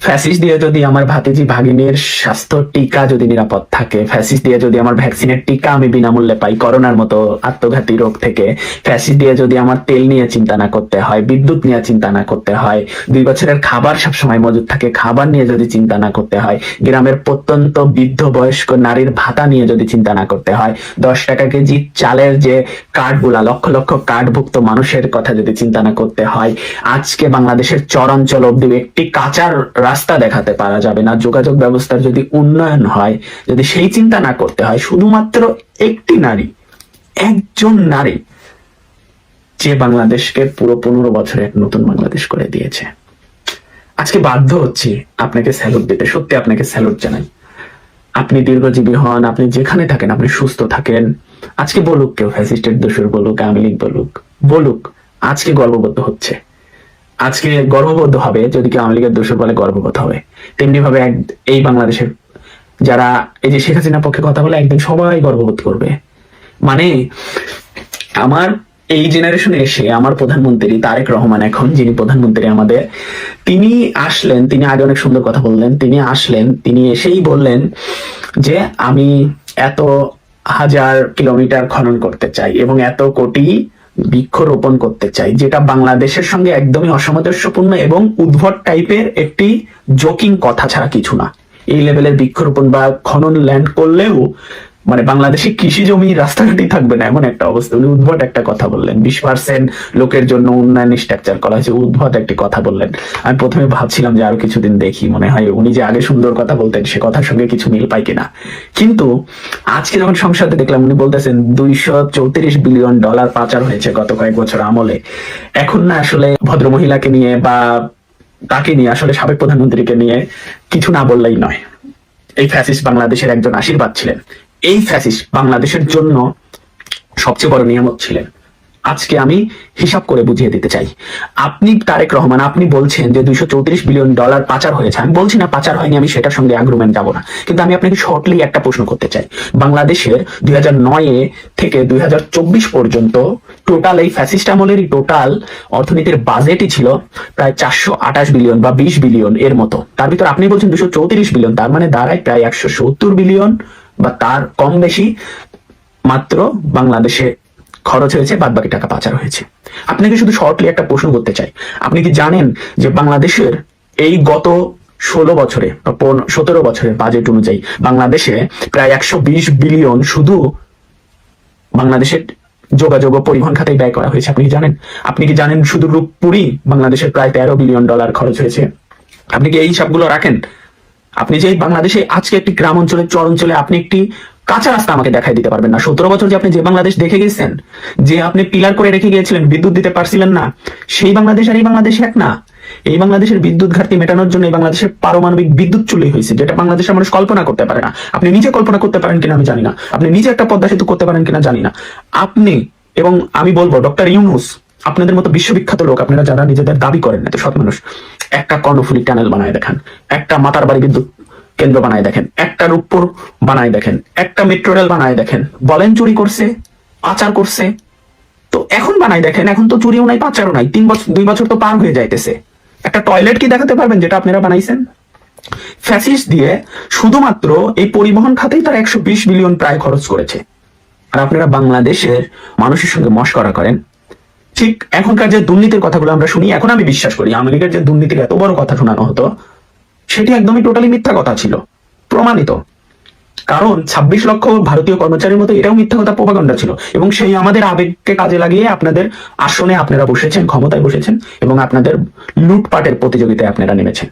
ফ্যাসিস দিয়ে যদি আমার ভাতিজি ভাগিনীর স্বাস্থ্য টিকা যদি নিরাপদ থাকে, ফ্যাসিস দিয়ে যদি আমার ভ্যাকসিনের টিকা আমি বিনামূল্যে পাই করোনার মতো আত্মঘাতী রোগ থেকে, ফ্যাসিস দিয়ে যদি আমার তেল নিয়ে চিন্তা না করতে হয়, বিদ্যুৎ নিয়ে চিন্তা না করতে হয়, 2 বছরের খাবার সবসময় মজুদ থাকে, খাবার নিয়ে যদি চিন্তা না করতে হয়, গ্রামের প্রত্যন্ত বৃদ্ধ বয়স্ক নারীর ভাতা নিয়ে যদি চিন্তা না করতে হয়, 10 টাকা কেজি চালের যে কার্ডগুলা, লক্ষ লক্ষ কার্ডভুক্ত মানুষের কথা যদি চিন্তা না করতে হয়, আজকে বাংলাদেশের চরাঞ্চল অব্দি একটি কাঁচার রাস্তা দেখাতে পারা যাবে না। যোগাযোগ ব্যবস্থার যদি উন্নয়ন হয়, যদি সেই চিন্তা না করতে হয়, শুধুমাত্র একটি নারী, একজন নারী, যে বাংলাদেশকে পুরো 15 বছরে এক নতুন বাংলাদেশ করে দিয়েছে। আজকে বাধ্য হচ্ছি আপনাকে স্যালুট দিতে, সত্যি আপনাকে স্যালুট জানাই। আপনি দীর্ঘজীবী হন, আপনি যেখানে থাকেন আপনি সুস্থ থাকেন। আজকে বলুক কেউ ফ্যাসিস্টের দোষর বলুক, আওয়ামী লীগ বলুক, বলুক, আজকে গর্ববোধ হচ্ছে। আজকে গর্ববোধ হবে যদি কেউ আওয়ামী লীগের দোষর বলে, গর্ববোধ হবে। তেমনি ভাবে এই বাংলাদেশের যারা এই যে শেখ হাসিনার পক্ষে কথা বলে, একদিন সবাই গর্ববোধ করবে। মানে আমার এই জেনারেশনে এসে আমার প্রধানমন্ত্রী তারেক রহমান, এখন যিনি প্রধানমন্ত্রী আমাদের, তিনি আসলেন, তিনি আগে অনেক সুন্দর কথা বললেন, তিনি আসলেন, তিনি এসেই বললেন যে আমি এত হাজার কিলোমিটার খনন করতে চাই এবং এত কোটি বৃক্ষরোপণ করতে চাই, যেটা বাংলাদেশের সঙ্গে একদমই অসামঞ্জস্যপূর্ণ এবং উদ্ভট টাইপের একটি জোকিং কথা ছাড়া কিছু না। এই লেভেলের বৃক্ষরোপণ বা খনন ল্যান্ড করলেও মানে বাংলাদেশে কৃষি জমি রাস্তাঘাটই থাকবে না, এমন একটা অবস্থা। উনি উদ্ভট একটা কথা বললেন, 20% লোকের জন্য উন্নয়ন স্ট্রাকচার করা হয়েছে, উদ্ভট একটি কথা বললেন। আমি প্রথমে ভাবছিলাম যে আরো কিছুদিন দেখি, মনে হয় উনি যে আগে সুন্দর কথা বলতেন সে কথার সঙ্গে কিছু মিল পাই কিনা। কিন্তু আজকে যখন সংসদে দেখলাম উনি বলতেছেন $234 বিলিয়ন পাচার হয়েছে গত কয়েক বছর আমলে। এখন না আসলে ভদ্র মহিলাকে নিয়ে বা তাকে নিয়ে, আসলে সাবেক প্রধানমন্ত্রীকে নিয়ে কিছু না বললেই নয়। এই ফ্যাসিস্ট বাংলাদেশের একজন আশীর্বাদ ছিলেন, এই ফ্যাসিস্ট বাংলাদেশের জন্য সবচেয়ে বড় নিয়ামত ছিলেন। আজকে আমি হিসাব করে বুঝিয়ে দিতে চাই। আপনি তারেক রহমান, আপনি বলছেন যে $234 বিলিয়ন পাচার হয়েছে। আমি বলছি না পাচার হয়নি, আমি সেটার সঙ্গে আগ্রুমেন্ট যাবো না, কিন্তু আমি আপনাকে শর্টলি একটা প্রশ্ন করতে চাই। বাংলাদেশের 2009 থেকে 2024 পর্যন্ত টোটাল এই ফ্যাসিস্ট আমলেরই টোটাল অর্থনীতির বাজেটই ছিল প্রায় 428 বিলিয়ন বা 20 বিলিয়ন এর মতো। তার ভিতর আপনি বলছেন 234 বিলিয়ন, তার মানে দাঁড়ায় প্রায় 170 বিলিয়ন বা তার কম বেশি মাত্র বাংলাদেশে খরচ হয়েছে, বাদ বাকি টাকা পাচার হয়েছে। আপনাকে শুধু শর্টলি একটা প্রশ্ন করতে চাই, আপনি কি জানেন যে বাংলাদেশের এই গত 16 বছরে বা 17 বছরের বাজেট অনুযায়ী বাংলাদেশে প্রায় 120 বিলিয়ন শুধু বাংলাদেশের যোগাযোগ ও পরিবহন খাতে ব্যয় করা হয়েছে? আপনি কি জানেন? আপনি কি জানেন শুধু রূপপুরি বাংলাদেশের প্রায় $13 বিলিয়ন খরচ হয়েছে? আপনি কি এই হিসাবগুলো রাখেন? আপনি যে বাংলাদেশে আজকে একটি গ্রাম অঞ্চলে, চর অঞ্চলে আপনি একটি কাঁচা রাস্তা আমাকে দেখাই দিতে পারবেন না? 17 বছর যে আপনি যে বাংলাদেশ দেখে গেছেন, যে আপনি পিলার করে রেখে গিয়েছিলেন, বিদ্যুৎ দিতে পারছিলেন না, সেই বাংলাদেশ আর এই বাংলাদেশ এক না। এই বাংলাদেশের বিদ্যুৎ ঘাটতি মেটানোর জন্য এই বাংলাদেশের পারমাণবিক বিদ্যুৎ চুল্লি হয়েছে, যেটা বাংলাদেশের মানুষ কল্পনা করতে পারে না। আপনি নিজে কল্পনা করতে পারেন কিনা আমি জানি না, আপনি নিজে একটা পদ্মা সেতু করতে পারেন কিনা জানি না। আপনি এবং আমি বলবো ডক্টর ইউনূস, আপনাদের মতো বিশ্ববিখ্যাত লোক, আপনারা যারা নিজেদের দাবি করেন এত সৎ মানুষ, একটা কর্ণফুলী টানেল বানায় দেখান, একটা মাতার বাড়ি বিদ্যুৎ কেন্দ্র বানায় দেখেন, একটা রূপপুর বানায় দেখেন, একটা মেট্রো রেল বানায় দেখেন। বলেন চুরি করছে, পাচার করছে, তো এখন বানায় দেখেন। এখন তো চুরিও নাই, পাচারও নাই, 2 বছর তো পার হয়ে যাইতেছে। একটা টয়লেট কি দেখাতে পারবেন যেটা আপনারা বানাইছেন? ফ্যাসিস্ট দিয়ে শুধুমাত্র এই পরিবহন খাতেই তারা 120 বিলিয়ন প্রায় খরচ করেছে। আর আপনারা বাংলাদেশের মানুষের সঙ্গে মশকরা করেন। ঠিক এখনকার যে দুর্নীতির কথাগুলো আমরা শুনি, এখন আমি বিশ্বাস করি আওয়ামী লীগের যে দুর্নীতির এত বড় কথা শোনানো হতো, সেটি একদমই টোটালি মিথ্যা কথা ছিল, প্রমাণিত। কারণ 26 লক্ষ ভারতীয় কর্মচারীর মতো এটাও মিথ্যা কথা, প্রোপাগান্ডা ছিল। এবং সেই আমাদের আবেগকে কাজে লাগিয়ে আপনাদের আসনে আপনারা বসেছেন, ক্ষমতায় বসেছেন এবং আপনাদের লুটপাটের প্রতিযোগিতায় আপনারা নেমেছেন।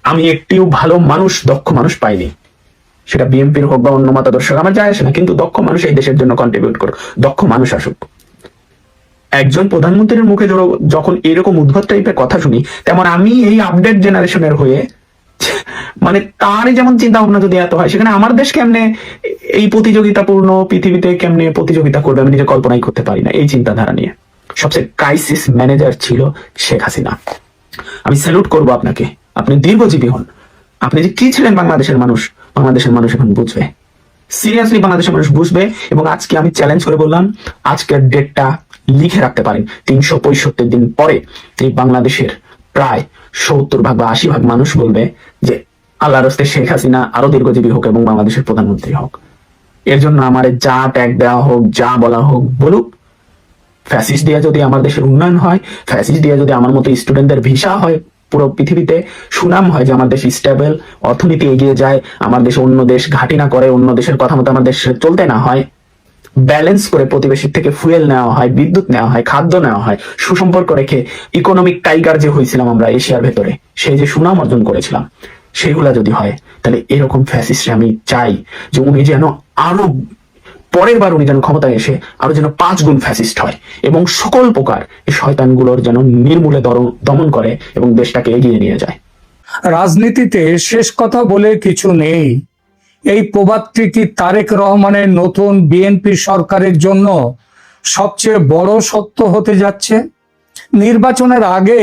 আমি একটিও ভালো মানুষ, দক্ষ মানুষ পাইনি, সেটা বিএনপির হোক বা অন্য মতাদর্শ, আমার যায় আসে না, কিন্তু দক্ষ মানুষ এই দেশের জন্য কন্ট্রিবিউট করুক, দক্ষ মানুষ আসুক। একজন প্রধানমন্ত্রীর মুখে যখন এরকম উদ্ভট টাইপের কথা শুনি, তেমন আমি এই আপডেট জেনারেশনের হয়ে, মানে তারই যেমন চিন্তা ভাবনা যদি এত হয়, সেখানে আমার দেশ কেমনে এই প্রতিযোগিতাপূর্ণ পৃথিবীতে কেমনে প্রতিযোগিতা করবে আমি নিজে কল্পনাই করতে পারি না। এই চিন্তাধারা নিয়ে সবচেয়ে ক্রাইসিস ম্যানেজার ছিল শেখ হাসিনা। আমি স্যালুট করবো আপনাকে, আপনি দীর্ঘজীবী হন। আপনি যে কি ছিলেন বাংলাদেশের মানুষ, বাংলাদেশের মানুষ এখন বুঝবে, সিরিয়াসলি বাংলাদেশের মানুষ বুঝবে। এবং আজকে আমি চ্যালেঞ্জ করে বললাম, আজকের ডেটটা লিখে রাখতে পারেন, 365 দিন পরে এই বাংলাদেশের প্রায় 70 ভাগ বা 80 ভাগ মানুষ বলবে যে আল্লাহর রাস্তে শেখ হাসিনা আরো দীর্ঘজীবী হোক এবং বাংলাদেশের প্রধানমন্ত্রী হোক। এর জন্য আমার যা ট্যাগ দেওয়া হোক, যা বলা হোক বলুক। ফ্যাসিস্ট দিয়ে যদি আমার দেশের উন্নয়ন হয়, ফ্যাসিস্ট দিয়ে যদি আমার মতো স্টুডেন্টদের ভিসা হয়, পুরো পৃথিবীতে সুনাম হয় যে আমার দেশ স্টেবল, অর্থনীতি এগিয়ে যায়, আমার দেশে অন্য দেশ ঘাঁটি না করে, অন্য দেশের কথা মতো আমার দেশ চলতে না হয়, ব্যালেন্স করে প্রতিবেশীর থেকে ফুয়েল নেওয়া হয়, বিদ্যুৎ নেওয়া হয়, খাদ্য নেওয়া হয়, সুসম্পর্ক রেখে ইকোনমিক টাইগার যে হয়েছিলাম আমরা এশিয়ার ভেতরে, সেই যে সুনাম অর্জন করেছিলাম, সেগুলা যদি হয়, তাহলে এরকম ফ্যাসিস্টে আমি চাই যে উনি যেন আরো পরের বার উনি যেন ক্ষমতায় এসে আরো যেন 5 গুণ ফ্যাসিস্ট হয় এবং সকল প্রকার এই শয়তানগুলোর যেন নির্মূলে দমন করে এবং দেশটাকে এগিয়ে নিয়ে যায়। রাজনীতিতে শেষ কথা বলে কিছু নেই। এই প্রবাদটি কি তারেক রহমানের নতুন বিএনপি সরকারের জন্য সবচেয়ে বড় সত্য হতে যাচ্ছে? নির্বাচনের আগে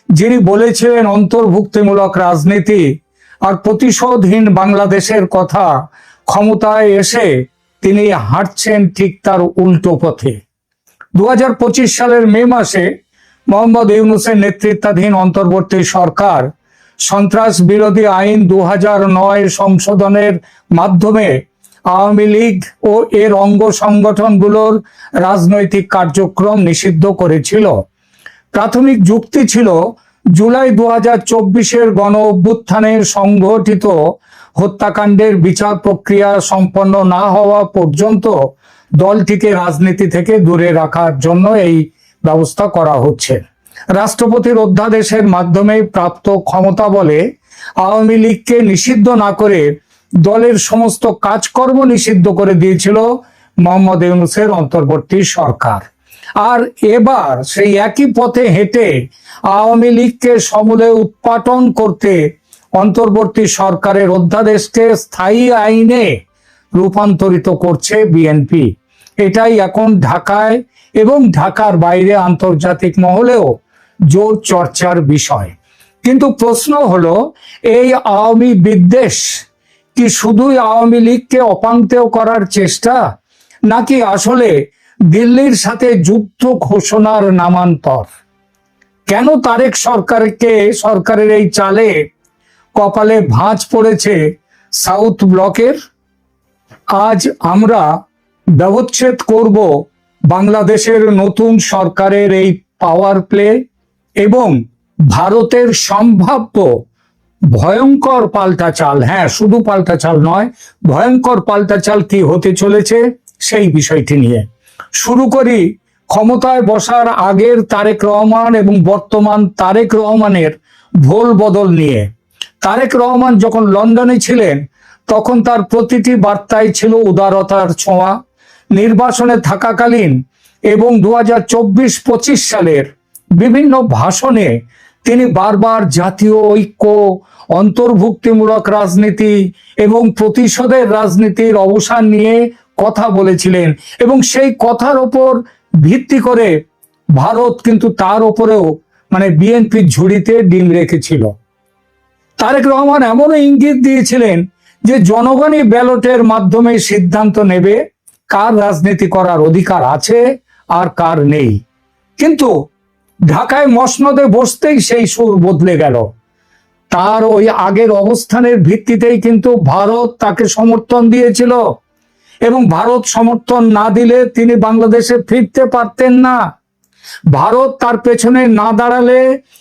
যিনি বলেছিলেন অন্তর্ভুক্তিমূলক রাজনীতি আর প্রতিশোধহীন বাংলাদেশের কথা, ক্ষমতায় এসে তিনি হাঁটছেন ঠিক তার উল্টো পথে। 2025 সালের মে মাসে মোহাম্মদ ইউনূসের নেতৃত্বাধীন অন্তর্বর্তী সরকার সন্ত্রাস বিরোধী আইন 2009 সংশোধনের মাধ্যমে আওয়ামী লীগ ও এর অঙ্গ সংগঠনগুলোর রাজনৈতিক কার্যক্রম নিষিদ্ধ করেছিল। প্রাথমিক যুক্তি ছিল জুলাই 2024-এর গণ অভ্যুত্থানে সংঘটিত হত্যাকাণ্ডের বিচার প্রক্রিয়া সম্পন্ন না হওয়া পর্যন্ত দলটিকে রাজনীতি থেকে দূরে রাখার জন্য এই ব্যবস্থা করা হচ্ছে। রাষ্ট্রপতির অধ্যাদেশের মাধ্যমে প্রাপ্ত ক্ষমতা বলে আওয়ামী লীগকে নিষিদ্ধ না করে দলের সমস্ত কাজকর্ম নিষিদ্ধ করে দিয়েছিল মোহাম্মদ ইউনূসের অন্তর্বর্তী সরকার। আর এবার সেই একই পথে হেঁটে আওয়ামী লীগকে সমূলে উৎপাটন করতে অন্তর্বর্তী সরকারের অধ্যাদেশকে স্থায়ী আইনে রূপান্তরিত করছে বিএনপি। এটাই এখন ঢাকায় এবং ঢাকার বাইরে আন্তর্জাতিক মহলেও জোর চর্চার বিষয়। কিন্তু প্রশ্ন হলো, এই আওয়ামী বিদ্বেষ কি শুধুই আওয়ামী লীগকে অপাঙ্ক্তেয় করার চেষ্টা, নাকি আসলে দিল্লির সাথে যুদ্ধ ঘোষণার নামান্তর? কেন তারেক সরকারের এই চালে কপালে ভাঁজ পড়েছে সাউথ ব্লকের? আজ আমরা ব্যবচ্ছেদ করব বাংলাদেশের নতুন সরকারের এই পাওয়ার প্লে এবং ভারতের সম্ভাব্য ভয়ঙ্কর পাল্টাচাল। হ্যাঁ, শুধু পাল্টাচাল নয়, ভয়ঙ্কর পাল্টাচাল কি হতে চলেছে সেই বিষয়টি নিয়ে। শুরু করি ক্ষমতায় বসার আগের তারেক রহমান এবং বর্তমান তারেক রহমানের ভোল বদল নিয়ে। তারেক রহমান যখন লন্ডনে ছিলেন তখন তার প্রতিটি বার্তায় ছিল উদারতার ছোঁয়া। নির্বাচনে থাকাকালীন এবং 2024-25 সালের বিভিন্ন ভাষণে তিনি বারবার জাতীয় ঐক্য, অন্তর্ভুক্তিমূলক রাজনীতি এবং প্রতিশোধের রাজনীতির অবসান নিয়ে কথা বলেছিলেন এবং সেই কথার ওপর ভিত্তি করে ভারত কিন্তু তার ওপরেও বিএনপির ঝুড়িতে ডিম রেখেছিল। তারেক রহমান এমনও ইঙ্গিত দিয়েছিলেন যে জনগণই ব্যালটের মাধ্যমে সিদ্ধান্ত নেবে কার রাজনীতি করার অধিকার আছে আর কার নেই। কিন্তু ঢাকায় মসনদে বসতেই সেই সুর বদলে গেল। তার ওই আগের অবস্থানের ভিত্তিতেই কিন্তু ভারত তাকে সমর্থন দিয়েছিল এবং ভারত সমর্থন না দিলে তিনি বাংলাদেশে ফিরতে পারতেন না। ভারত তার পেছনে না দাঁড়ালে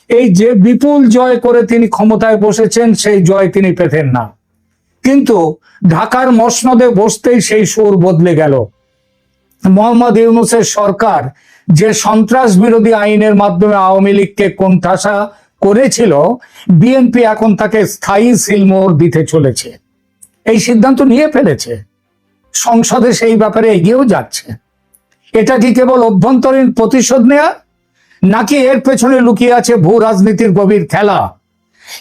এই যে বিপুল জয় করে তিনি ক্ষমতায় বসেছেন সেই জয় তিনি পেতেন না। কিন্তু ঢাকার মসনদে বসতেই সেই সুর বদলে গেল। মোহাম্মদ ইউনূসের সরকার যে সন্ত্রাস বিরোধী আইনের মাধ্যমে আওয়ামী লীগকে কোণঠাসা করেছিল, বিএনপি এখন তাকে স্থায়ী সিলমোহর দিতে চলেছে। এই সিদ্ধান্ত নিয়ে ফেলেছে, সংসদে সেই ব্যাপারে এগিয়েও যাচ্ছে। এটা কি কেবল অভ্যন্তরীণ প্রতিশোধ নেয়া, নাকি এর পেছনে লুকিয়ে আছে ভূ রাজনীতির গভীর খেলা?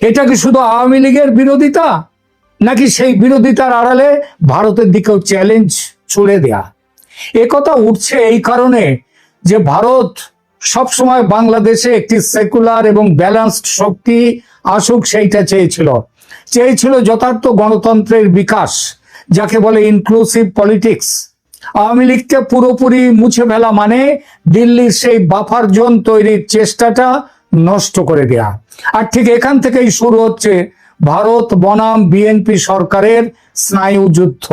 এটা কি শুধু আওয়ামী লীগের বিরোধিতা, নাকি সেই বিরোধিতার আড়ালে ভারতের দিকেও চ্যালেঞ্জ ছুড়ে দেয়া? একথা উঠছে এই কারণে যে ভারত সবসময় বাংলাদেশে একটি সেকুলার এবং ব্যালেন্সড শক্তি আসুক সেইটা চেয়েছিল যথার্থ গণতন্ত্রের বিকাশ, যাকে বলে ইনক্লুসিভ পলিটিক্স। আওয়ামী লীগকে পুরোপুরি মুছে ফেলা মানে দিল্লির সেই বাফার জোন তৈরির চেষ্টাটা নষ্ট করে দেয়া। আর ঠিক এখান থেকেই শুরু হচ্ছে ভারত বনাম বিএনপি সরকারের স্নায়ু যুদ্ধ।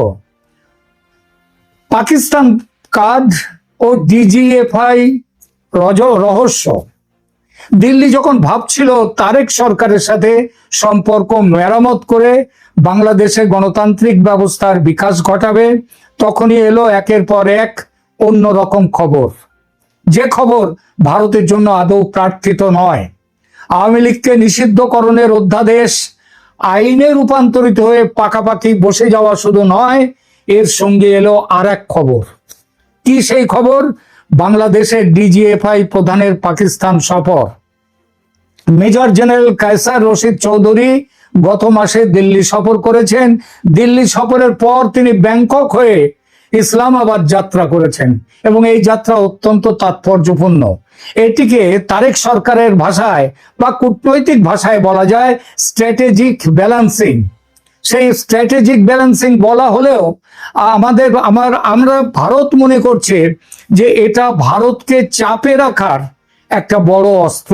পাকিস্তান কার্ড ও ডিজিএফআই রহস্য। দিল্লি যখন ভাবছিল তারেক সরকারের সাথে সম্পর্ক মেরামত করে বাংলাদেশে গণতান্ত্রিক ব্যবস্থার বিকাশ ঘটাবে, তখনই এলো একের পর এক অন্যরকম খবর, যে খবর ভারতের জন্য আদৌ প্রার্থিত নয়। আওয়ামী লীগকে নিষিদ্ধকরণের অধ্যাদেশ আইনে রূপান্তরিত হয়ে পাকাপাকি বসে যাওয়া শুধু নয়, এর সঙ্গে এলো আর এক খবর। কি সেই খবর? বাংলাদেশের ডিজিএফআই প্রধানের পাকিস্তান সফর। মেজর জেনারেল কায়সার রশিদ চৌধুরী গত মাসে দিল্লি সফর করেছেন। দিল্লি সফরের পর তিনি ব্যাংকক হয়ে ইসলামাবাদ যাত্রা করেছেন এবং এই যাত্রা অত্যন্ত তাৎপর্যপূর্ণ। এটিকে তারেক সরকারের ভাষায় বা কূটনৈতিক ভাষায় বলা যায় স্ট্র্যাটেজিক ব্যালেন্সিং। সেই স্ট্র্যাটেজিক ব্যালেন্সিং বলা হলেও আমরা ভারত মনে করছে যে এটা ভারতকে চাপে রাখার একটা বড় অস্ত্র।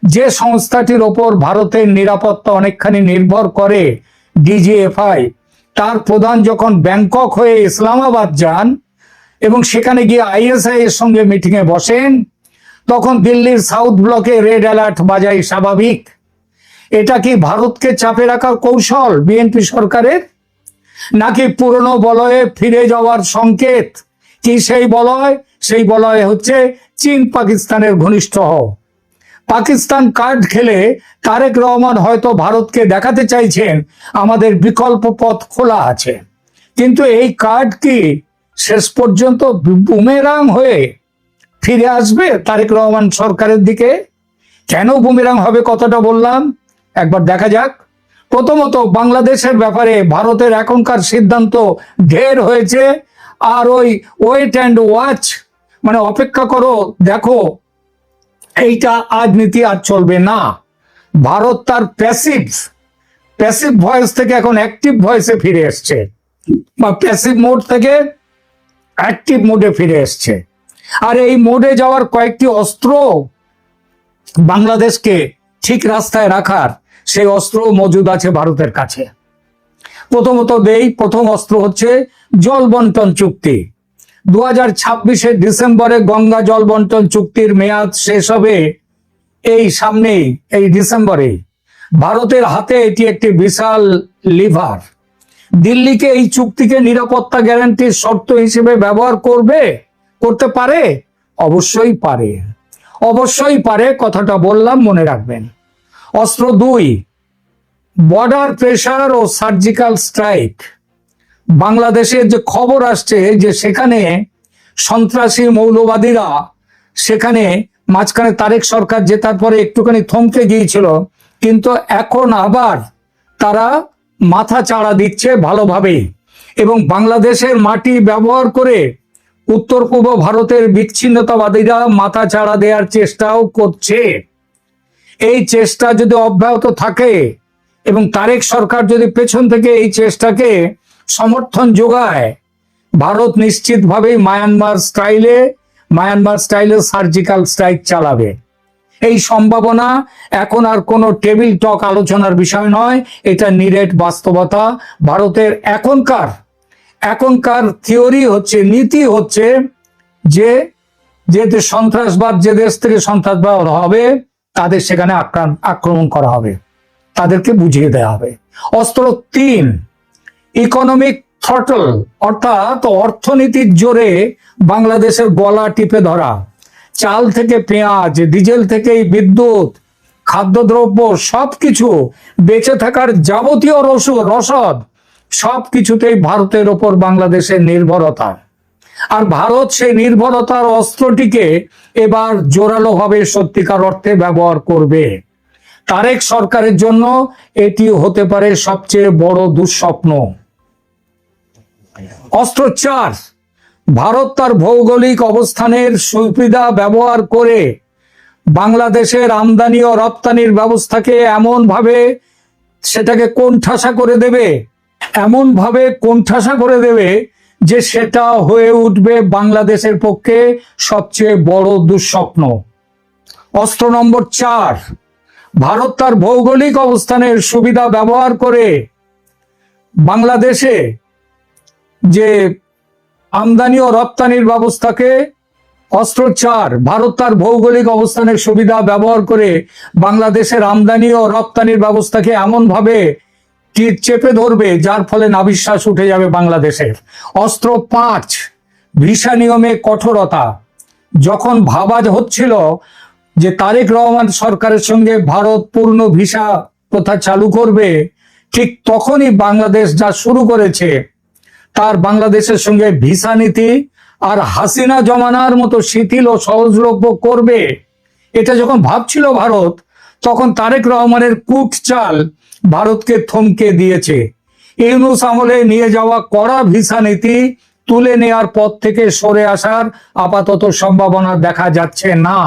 যে সংস্থাটির ওপর ভারতের নিরাপত্তা অনেকখানি নির্ভর করে, ডিজিএফআই, তার প্রধান যখন ব্যাংকক হয়ে ইসলামাবাদ যান এবং সেখানে গিয়ে আইএসআই এর সঙ্গে মিটিং এ বসেন, তখন দিল্লির সাউথ ব্লকে রেড অ্যালার্ট বাজাই স্বাভাবিক। এটা কি ভারতকে চাপে রাখার কৌশল বিএনপি সরকারের, নাকি পুরনো বলয়ে ফিরে যাওয়ার সংকেত? কি সেই বলয়? সেই বলয় হচ্ছে চীন পাকিস্তানের ঘনিষ্ঠ হও। পাকিস্তান কার্ড খেলে তারেক রহমান হয়তো ভারতকে দেখাতে চাইছেন আমাদের বিকল্প পথ খোলা আছে, কিন্তু এই কার্ড কি শেষ পর্যন্ত বুমেরাং হয়ে ফিরে আসবে তারেক রহমান সরকারের দিকে? কেন বুমেরাং হবে কথাটা বললাম, একবার দেখা যাক। প্রথমত, বাংলাদেশের ব্যাপারে ভারতের এখনকার সিদ্ধান্ত ঢের হয়েছে, আর ওই ওয়েট অ্যান্ড ওয়াচ, মানে অপেক্ষা করো দেখো, এইটা আজ নীতি আর চলবে না। ভারত তার প্যাসিভ ভয়েস থেকে এখন অ্যাক্টিভ ভয়েসে ফিরে এসছে, বা প্যাসিভ মোড থেকে অ্যাক্টিভ মোডে ফিরে এসছে। আর এই মোডে যাওয়ার কয়েকটি অস্ত্র বাংলাদেশকে ঠিক রাস্তায় রাখার, সেই অস্ত্র মজুদ আছে ভারতের কাছে। প্রথমত প্রথম অস্ত্র হচ্ছে জল বন্টন চুক্তি। 2026 ডিসেম্বরে গঙ্গা জল বন্টন চুক্তির মেয়াদ শেষ হবে এই সামনেই, এই ডিসেম্বরে। ভারতের হাতে এটি একটি বিশাল লিভার। দিল্লিকে এই চুক্তিকে নিরাপত্তা গ্যারান্টির শর্ত হিসেবে ব্যবহার করতে পারে, অবশ্যই পারে, কথাটা বললাম, মনে রাখবেন। অস্ত্র 2, বর্ডার প্রেসার ও সার্জিক্যাল স্ট্রাইক। বাংলাদেশের যে খবর আসছে যে সেখানে সন্ত্রাসী মৌলবাদীরা, সেখানে মাঝখানে তারেক সরকার জেতার পরে একটুখানি থমকে গিয়েছিল, কিন্তু এখন আবার তারা মাথা চাড়া দিচ্ছে ভালোভাবেই, এবং বাংলাদেশের মাটি ব্যবহার করে উত্তর পূর্ব ভারতের বিচ্ছিন্নতাবাদীরা মাথা চাড়া দেওয়ার চেষ্টাও করছে। এই চেষ্টা যদি অব্যাহত থাকে এবং তারেক সরকার যদি পেছন থেকে এই চেষ্টাকে সমর্থন যোগায়, ভারত নিশ্চিতভাবেই মায়ানমার স্টাইলে সার্জিক্যাল স্ট্রাইক চালাবে। এই সম্ভাবনা এখন আর কোনো টেবিল টক আলোচনার বিষয় নয়, এটা নিরেট বাস্তবতা। ভারতের এখনকার থিওরি হচ্ছে, নীতি হচ্ছে যে সন্ত্রাসবাদ, যে দেশ থেকে সন্ত্রাসবাদ হবে তাদের সেখানে আক্রমণ করা হবে, তাদেরকে বুঝিয়ে দেওয়া হবে। অস্ত্র 3, ইকোনমিক থ্রটল, অর্থাৎ অর্থনীতির জোরে বাংলাদেশের গলা টিপে ধরা। চাল থেকে পেঁয়াজ, ডিজেল থেকে বিদ্যুৎ, খাদ্যদ্রব্য, সবকিছু, বেঁচে থাকার যাবতীয় রসদ, সবকিছুতেই ভারতের ওপর বাংলাদেশের নির্ভরতা। আর ভারত সেই নির্ভরতার অস্ত্রটিকে এবার জোরালোভাবে সত্যিকার অর্থে ব্যবহার করবে। তারেক সরকারের জন্য এটি হতে পারে সবচেয়ে বড় দুঃস্বপ্ন। অস্ত্র 4, ভারত তার ভৌগোলিক অবস্থানের সুবিধা ব্যবহার করে বাংলাদেশের আমদানি ও রপ্তানির ব্যবস্থাকে এমনভাবে সেটাকে কোণঠাসা করে দেবে যে সেটা হয়ে উঠবে বাংলাদেশের পক্ষে সবচেয়ে বড় দুঃস্বপ্ন। অস্ত্র নম্বর 4, ভারত তার ভৌগোলিক অবস্থানের সুবিধা ব্যবহার করে বাংলাদেশে যে আমদানি ও রপ্তানির ব্যবস্থাকে ভারত তার ভৌগোলিক অবস্থানের সুবিধা ব্যবহার করে বাংলাদেশের আমদানি ও রপ্তানির ব্যবস্থাকে এমন ভাবে চেপে ধরবে যার ফলে নাভিশ্বাস উঠে যাবে বাংলাদেশের। অস্ত্র 5, ভিসা নিয়মে কঠোরতা। যখন ভাবা হচ্ছিল যে তারেক রহমান সরকারের সঙ্গে ভারত পূর্ণ ভিসা প্রথা চালু করবে, ঠিক তখনই বাংলাদেশ যা শুরু করেছে তার বাংলাদেশের সঙ্গে ভিসা নীতি আর হাসিনা জমানার মতো শিথিল ও সহজলভ্য করবে, এটা যখন ভাবছিল ভারত, তখন তারেক রহমানের কূট চাল ভারতকে থমকে দিয়েছে। ইউনূস আমলে নিয়ে যাওয়া কড়া ভিসা নীতি তুলে নেয়ার পথ থেকে সরে আসার আপাতত সম্ভাবনা দেখা যাচ্ছে না।